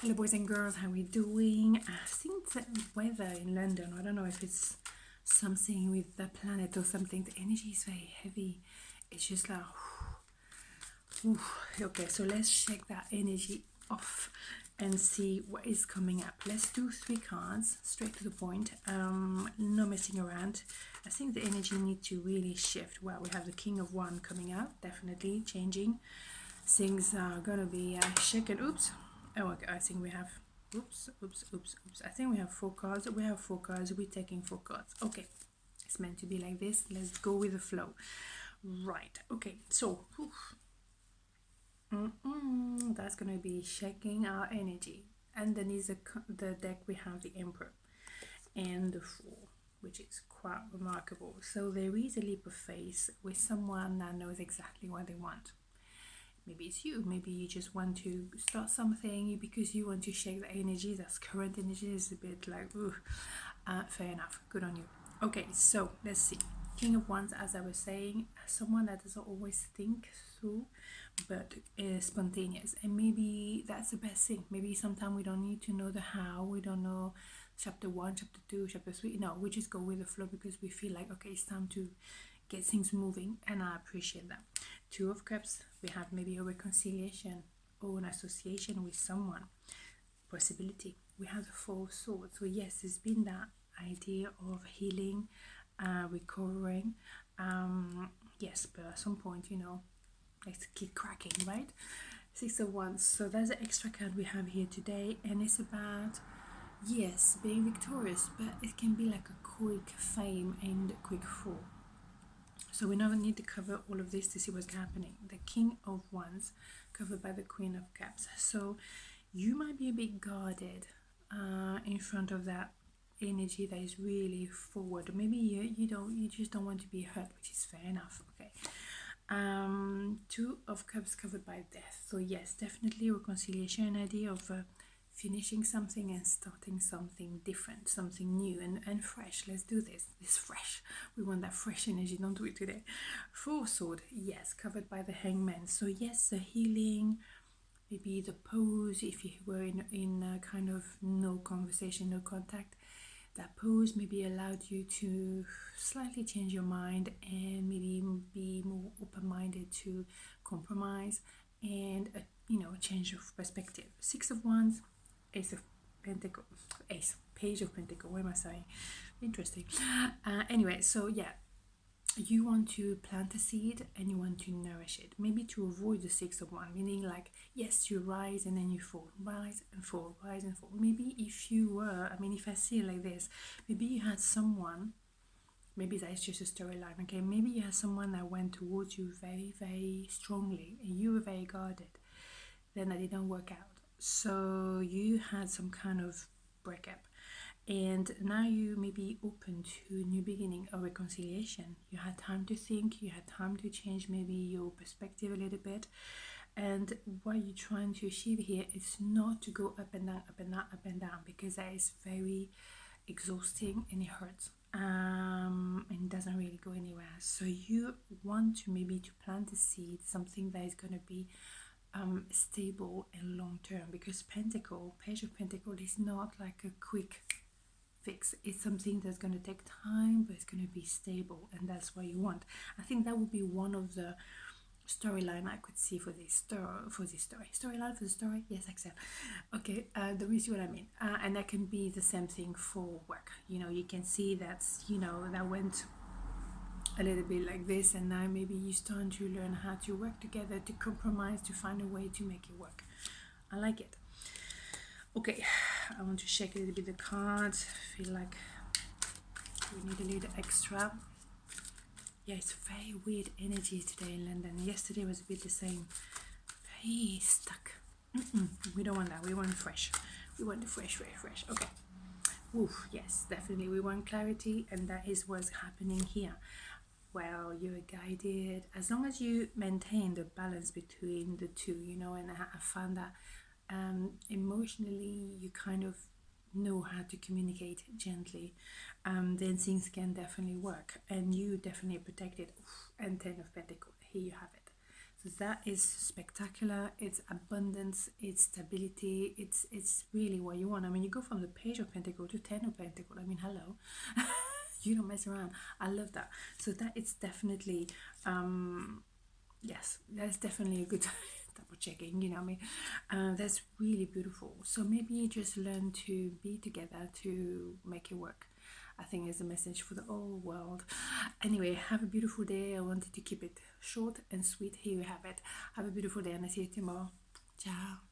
Hello boys and girls, how are we doing? I think the weather in London, I don't know if it's something with the planet or something, the energy is very heavy. It's just like, whew. Okay, so let's shake that energy off and see what is coming up. Let's do 3 cards, straight to the point, no messing around. I think the energy needs to really shift. Well, we have the King of Wands coming out, definitely changing. Things are gonna be shaken. Oops. Oh, okay. I think we have. Oops. I think we have 4 cards. We have 4 cards. We're taking 4 cards. Okay. It's meant to be like this. Let's go with the flow. Right. Okay. So, that's gonna be shaking our energy. Underneath the deck, we have the Emperor and the Fool, which is quite remarkable. So there is a leap of faith with someone that knows exactly what they want. Maybe it's you, maybe you just want to start something because you want to shake the energy. That's current energy is a bit like, ooh, fair enough, good on you. Okay, so let's see. King of Wands, as I was saying, someone that doesn't always think through, but is spontaneous. And maybe that's the best thing. Maybe sometimes we don't need to know the how, we don't know chapter 1, chapter 2, chapter 3. No, we just go with the flow because we feel like, okay, it's time to get things moving, and I appreciate that. 2 of Cups, we have maybe a reconciliation or an association with someone. Possibility. We have the 4 of Swords. So yes, there's been that idea of healing, recovering. Yes, but at some point, let's keep cracking, right? 6 of Wands. So that's the extra card we have here today, and it's about, yes, being victorious, but it can be like a quick fame and a quick fall. So we never need to cover all of this to see what's happening. The King of Wands covered by the Queen of Cups. So you might be a bit guarded in front of that energy that is really forward. Maybe you just don't want to be hurt, which is fair enough. Okay. 2 of Cups covered by death. So yes, definitely reconciliation, an idea of finishing something and starting something different, something new and fresh. Let's do this. This fresh. We want that fresh energy, don't we, today? 4 sword, yes, covered by the Hangman. So yes, the healing, maybe the pose, if you were in a kind of no conversation, no contact, that pose maybe allowed you to slightly change your mind and maybe be more open-minded to compromise and a change of perspective. 6 of Wands, Ace of Pentacle, Page of Pentacle, what am I saying? Interesting. Anyway, so yeah, you want to plant a seed and you want to nourish it, maybe to avoid the 6 of Wands, meaning like, yes, you rise and then you fall, rise and fall, rise and fall. Maybe if you were, if I see it like this, maybe you had someone, maybe that is just a storyline, okay, maybe you had someone that went towards you very, very strongly and you were very guarded, then that didn't work out, so you had some kind of breakup, and now you may be open to a new beginning, a reconciliation. You had time to think, you had time to change maybe your perspective a little bit, and what you're trying to achieve here is not to go up and down, up and down, up and down, because that is very exhausting and it hurts, and doesn't really go anywhere. So you want to maybe to plant a seed, something that is going to be stable and long term, because Page of Pentacle is not like a quick fix. It's something that's going to take time, but it's going to be stable, and that's what you want. I think that would be one of the storyline I could see for this storyline for the story. Yes, Axelle. Okay, do you see what I mean? And that can be the same thing for work. You can see that's that went a little bit like this, and now maybe you start to learn how to work together, to compromise, to find a way to make it work. I like it. Okay, I want to shake a little bit the cards. Feel like we need a little extra. Yeah, it's very weird energy today in London. Yesterday was a bit the same. Very stuck. We don't want that. We want fresh. We want the fresh. Okay. Oof, yes, definitely. We want clarity, and that is what's happening here. Well, you're guided as long as you maintain the balance between the two, and I found that emotionally you kind of know how to communicate gently, then things can definitely work, and you definitely protect it. And 10 of Pentacles, here you have it. So that is spectacular. It's abundance, it's stability, it's really what you want. I mean, you go from the Page of Pentacles to Ten of Pentacles. I mean, hello. You don't mess around. I love that. So that is definitely yes, that's definitely a good double checking, you know what I mean? That's really beautiful. So maybe you just learn to be together to make it work. I think is a message for the whole world. Anyway, have a beautiful day. I wanted to keep it short and sweet. Here you have it. Have a beautiful day and I see you tomorrow. Ciao.